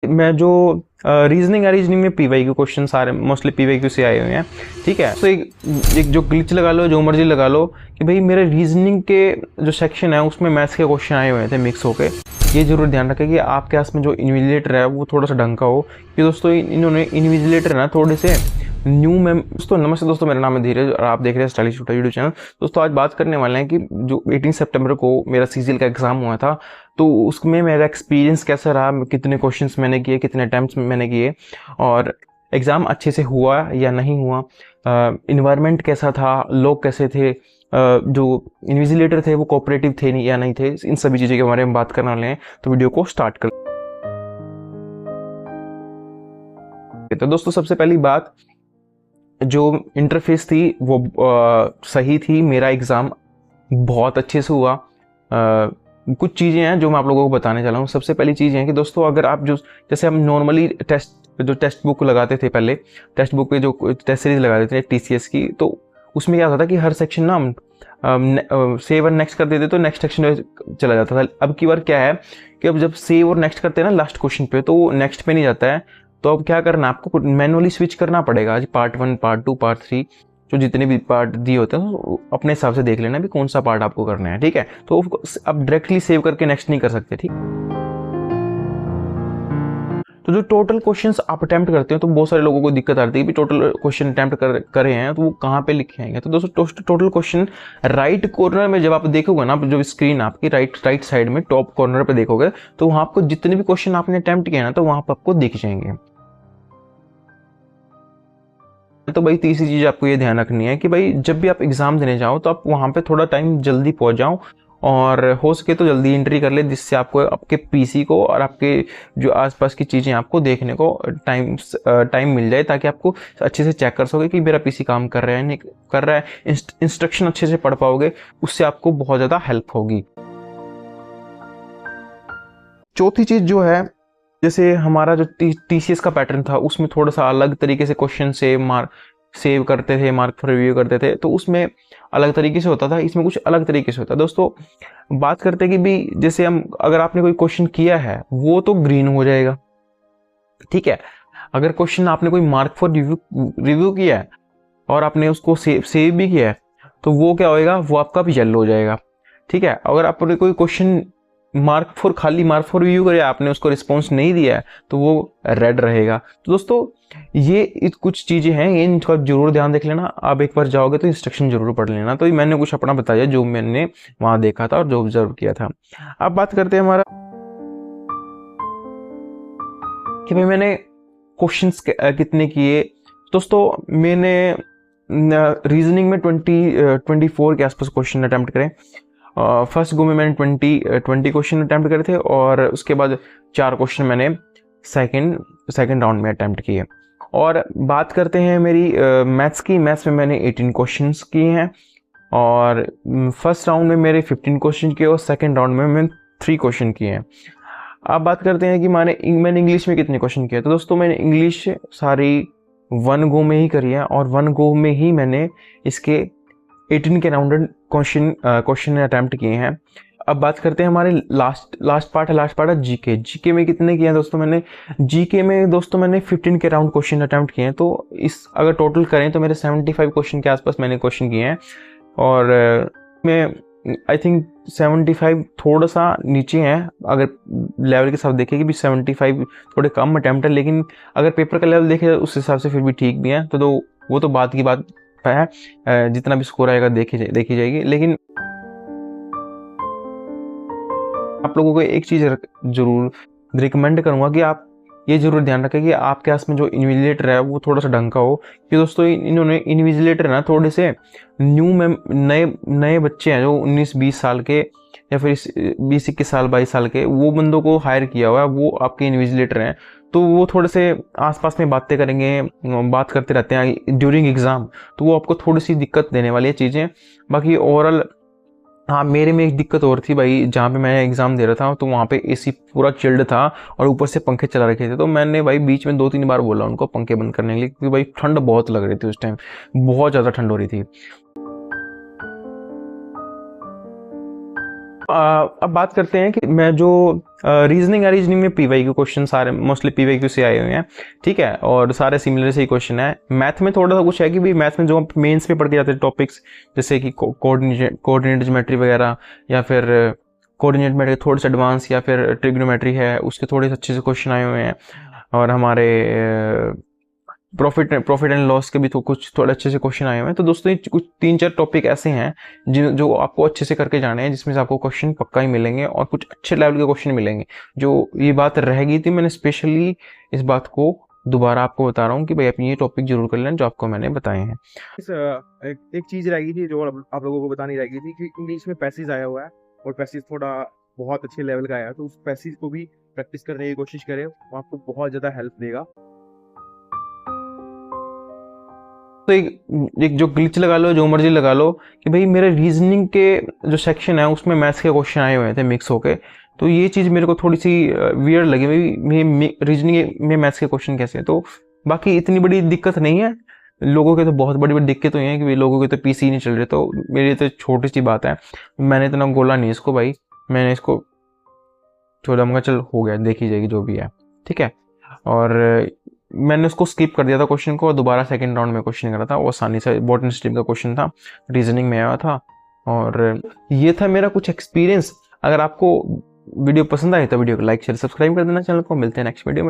मैं जो रीजनिंग में पीवाई के क्वेश्चन सारे मोस्टली पीवाई क्यू से आए हुए हैं। ठीक है, तो एक जो ग्लिच लगा लो, जो मर्जी लगा लो कि भाई मेरे रीजनिंग के जो सेक्शन है उसमें मैथ्स के क्वेश्चन आए हुए थे मिक्स होके। ये जरूर ध्यान रखें कि आपके पास में जो इन्विजिलेटर है वो थोड़ा सा ढंग का हो, कि दोस्तों इन्होंने इन्विजिलेटर ना थोड़े से न्यू मैम। दोस्तों नमस्ते दोस्तों, मेरा नाम है धीरज और आप देख रहे हैं स्टाइलिश टूटा यूट्यूब चैनल। दोस्तों आज बात करने वाले हैं कि जो 18 सितंबर को मेरा सीजीएल का एग्जाम हुआ था, तो उसमें मेरा एक्सपीरियंस कैसा रहा, कितने क्वेश्चंस मैंने किए, कितने अटेम्प्ट्स मैंने किए, और एग्ज़ाम अच्छे से हुआ या नहीं हुआ, इन्वायरमेंट कैसा था, लोग कैसे थे, जो इन्विजिलेटर थे वो कोऑपरेटिव थे नहीं या नहीं थे, इन सभी चीज़ों के बारे में बात करने वाले हैं। तो वीडियो को स्टार्ट कर। तो दोस्तों सबसे पहली बात, जो इंटरफेस थी वो सही थी। मेरा एग्ज़ाम बहुत अच्छे से हुआ। कुछ चीज़ें हैं जो मैं आप लोगों को बताने चला हूँ। सबसे पहली चीज़ है कि दोस्तों अगर आप जो जैसे हम नॉर्मली टेस्ट बुक लगाते थे, पहले टेस्ट बुक पे जो टेस्ट सीरीज लगाते थे टीसीएस की, तो उसमें क्या होता था कि हर सेक्शन ना हम सेव और नेक्स्ट कर देते तो नेक्स्ट सेक्शन चला जाता था। अब की बार क्या है कि अब जब सेव और नेक्स्ट करते हैं ना लास्ट क्वेश्चन पे, तो वो नेक्स्ट पे नहीं जाता है। तो अब क्या करना, आपको मैनुअली स्विच करना पड़ेगा। आज पार्ट 1, पार्ट 2, पार्ट 3 जो जितने भी पार्ट दिए होते हैं तो अपने हिसाब से देख लेना भी कौन सा पार्ट आपको करना है। ठीक है, तो अब डायरेक्टली सेव करके नेक्स्ट नहीं कर सकते। ठीक, तो जो टोटल क्वेश्चंस आप अटेम्प्ट करते हो, तो बहुत सारे लोगों को दिक्कत आती है कि टोटल क्वेश्चन अटेम्प्ट करे हैं तो वो कहाँ पे लिखे आएंगे। तो दोस्तों टोटल क्वेश्चन राइट कॉर्नर में जब आप देखोगे ना, जो स्क्रीन आपकी राइट साइड में टॉप कॉर्नर पे देखोगे, तो वहां आपको जितने भी क्वेश्चन आपने अटेम्प्ट किए ना, तो वहां पर आपको दिख जाएंगे। तो भाई तीसरी चीज आपको ये ध्यान रखनी है कि भाई जब भी आप एग्जाम देने जाओ तो आप वहां पे थोड़ा टाइम जल्दी पहुंच जाओ, और हो सके तो जल्दी एंट्री कर ले, जिससे आपको आपके पीसी को और आपके जो आसपास की चीज़ें आपको देखने को टाइम मिल जाए, ताकि आपको अच्छे से चेक कर सके कि मेरा पीसी काम कर रहा है नहीं कर रहा है। इंस्ट्रक्शन अच्छे से पढ़ पाओगे, उससे आपको बहुत ज़्यादा हेल्प होगी। चौथी चीज़ जो है, जैसे हमारा जो टीसीएस का पैटर्न था उसमें थोड़ा सा अलग तरीके से क्वेश्चन सेव करते थे, मार्क फॉर रिव्यू करते थे, तो उसमें अलग तरीके से होता था, इसमें कुछ अलग तरीके से होता है। दोस्तों बात करते हैं कि भी जैसे हम अगर आपने कोई क्वेश्चन किया है वो तो ग्रीन हो जाएगा। ठीक है, अगर क्वेश्चन आपने कोई मार्क फॉर रिव्यू किया है और आपने उसको सेव भी किया है, तो वो क्या होएगा, वो आपका भी येलो हो जाएगा। ठीक है, अगर आपने कोई क्वेश्चन खाली मार्क फॉर रिव्यू करे, आपने उसको रिस्पॉन्स नहीं दिया है, तो वो रेड रहेगा। तो दोस्तों ये कुछ चीज़ें हैं, इनका जरूर ध्यान देख लेना। आप एक बार जाओगे तो इंस्ट्रक्शन जरूर पढ़ लेना। तो मैंने कुछ अपना बताया जो मैंने वहाँ देखा था और जो ऑब्जर्व किया था। अब बात करते हैं हमारा कि भाई मैंने क्वेश्चंस कितने किए। दोस्तों मैंने रीजनिंग में 24 के आसपास क्वेश्चन अटेम्प्ट करें। फर्स्ट गो में मैंने 20 क्वेश्चन अटैम्प्ट करे थे, और उसके बाद 4 क्वेश्चन मैंने सेकंड राउंड में अटैम्प्ट किए। और बात करते हैं मेरी मैथ्स की। मैथ्स में मैंने 18 क्वेश्चंस किए हैं, और फर्स्ट राउंड में मेरे 15 क्वेश्चन किए, और सेकंड राउंड में मैंने 3 क्वेश्चन किए हैं। अब बात करते हैं कि मैंने इंग्लिश में कितने क्वेश्चन किए। तो दोस्तों मैंने इंग्लिश सारी 1 गो में ही करी है, और 1 गो में ही मैंने इसके 18 के राउंडेड क्वेश्चन अटैम्प्ट किए हैं। अब बात करते हैं हमारे लास्ट पार्ट है जीके में कितने किए हैं। दोस्तों मैंने जीके में 15 के राउंड क्वेश्चन अटैम्प्ट किए हैं। तो इस अगर टोटल करें तो मेरे 75 क्वेश्चन के आसपास मैंने क्वेश्चन किए हैं, और मैं आई थिंक 75 थोड़ा सा नीचे हैं। अगर लेवल के साथ देखें कि भी 75 थोड़े कम अटैम्प्ट है, लेकिन अगर पेपर का लेवल देखे उस हिसाब से फिर भी ठीक भी है। तो वो तो बात की बात है, जितना भी स्कोर आएगा देखी जाएगी। लेकिन आप लोगों को एक चीज़ जरूर रिकमेंड करूंगा कि आप ये जरूर ध्यान रखें कि आपके पास में जो इन्विजिलेटर है वो थोड़ा सा ढंग का हो, कि दोस्तों इन्होंने इन्विजिलेटर ना थोड़े से नए बच्चे हैं जो 19-20 साल के, या फिर 20-21 साल 22 साल के, वो बंदों को हायर किया हुआ है, वो आपके इन्विजिलेटर हैं। तो वो थोड़े से आसपास में बातें करेंगे, बात करते रहते हैं ड्यूरिंग एग्ज़ाम, तो वो आपको थोड़ी सी दिक्कत देने वाली है चीज़ें। बाकी ओवरऑल हाँ, मेरे में एक दिक्कत और थी भाई, जहाँ पे मैं एग्ज़ाम दे रहा था तो वहाँ पे एसी पूरा चिल्ड था, और ऊपर से पंखे चला रखे थे। तो मैंने भाई बीच में 2-3 बार बोला उनको पंखे बंद करने के लिए, क्योंकि भाई ठंड बहुत लग रही थी उस टाइम, बहुत ज़्यादा ठंड हो रही थी। अब बात करते हैं कि मैं जो रीजनिंग में पीवाई के क्वेश्चन सारे मोस्टली पीवाई क्यू से आए हुए हैं, ठीक है, और सारे सिमिलर से ही क्वेश्चन है। मैथ में थोड़ा सा कुछ है कि भाई मैथ में जो मेंस में पढ़ के जाते हैं टॉपिक्स, जैसे कि कोऑर्डिनेट ज्योमेट्री वगैरह, या फिर कोऑर्डिनेट ज्योमेट्री थोड़े से एडवांस, या फिर ट्रिग्नोमेट्री है, उसके थोड़े से अच्छे से क्वेश्चन आए हुए हैं। और हमारे प्रॉफिट एंड लॉस के भी तो कुछ थोड़े अच्छे से क्वेश्चन आए हुए हैं। तो दोस्तों ये कुछ 3-4 टॉपिक ऐसे हैं जो आपको अच्छे से करके जाने हैं, जिसमें से आपको क्वेश्चन पक्का ही मिलेंगे और कुछ अच्छे लेवल के क्वेश्चन मिलेंगे। जो ये बात रह गई थी, मैंने स्पेशली इस बात को दोबारा आपको बता रहा हूँ कि भाई आप ये टॉपिक जरूर कर लें जो आपको मैंने बताए हैं। एक चीज रह गई थी जो आप लोगों को बतानी रह गई थी कि इंग्लिश में पैसेज आया हुआ है और पैसेज थोड़ा बहुत अच्छे लेवल का आया, तो उस पैसेज को भी प्रैक्टिस करने की कोशिश करें, वो आपको बहुत ज्यादा हेल्प देगा। तो एक जो ग्लिच लगा लो, जो मर्जी लगा लो, कि भाई मेरे रीजनिंग के जो सेक्शन है उसमें मैथ्स के क्वेश्चन आए हुए थे मिक्स होके। तो ये चीज़ मेरे को थोड़ी सी वियर्ड लगी, भाई रीजनिंग में मैथ्स के क्वेश्चन कैसे हैं। तो बाकी इतनी बड़ी दिक्कत नहीं है, लोगों के तो बहुत बड़ी बड़ी दिक्कत हुई है कि लोगों के तो पीसी नहीं चल रहे। तो मेरी तो छोटी सी बात है, मैंने इतना गोला नहीं इसको भाई, मैंने इसको छोड़ा, मगर चल हो गया, देखी जाएगी जो भी है, ठीक है। और मैंने उसको स्किप कर दिया था क्वेश्चन को, और दोबारा सेकंड राउंड में क्वेश्चन करा था, वो आसानी से बॉटनी स्ट्रीम का क्वेश्चन था, रीजनिंग में आया था। और ये था मेरा कुछ एक्सपीरियंस। अगर आपको वीडियो पसंद आए तो वीडियो को लाइक शेयर सब्सक्राइब कर देना चैनल को। मिलते हैं नेक्स्ट वीडियो में।